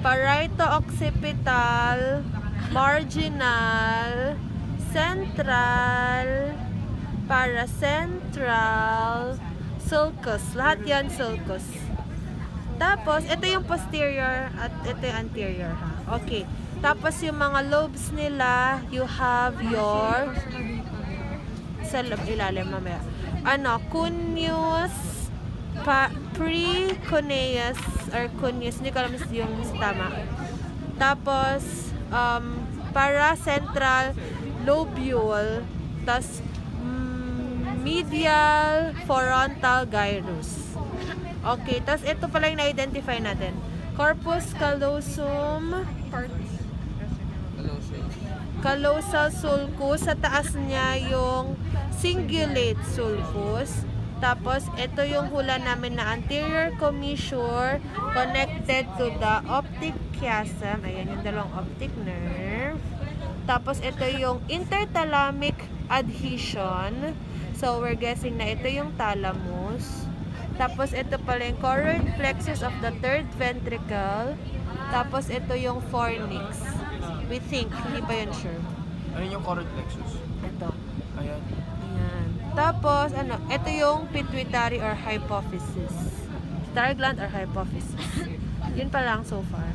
parieto-occipital, marginal, central, paracentral, sulcus. Lahat yan sulcus. Tapos, ito yung posterior at ito yung anterior. Ha? Okay. Tapos, yung mga lobes nila, you have your sa ilalim mamaya. Cuneus, precuneus, or cuneus. Hindi ko alam yung tama. Tapos, paracentral lobule. Tapos, medial frontal gyrus. Okay, tapos ito pala yung na-identify natin. Corpus callosum, callosal sulcus. Sa taas niya yung cingulate sulcus. Tapos, ito yung hula namin na anterior commissure connected to the optic chiasm. Ayan yung dalawang optic nerve. Tapos, ito yung interthalamic adhesion. So, we're guessing na ito yung thalamus. Tapos, ito pala yung choroid plexus of the third ventricle. Tapos, ito yung fornix. We think, hindi pa yun sure. Ano yung choroid plexus? Ito. Ayan. Ayan. Tapos, ito yung pituitary or hypophysis. Pituitary gland or hypophysis. Yun pa lang so far.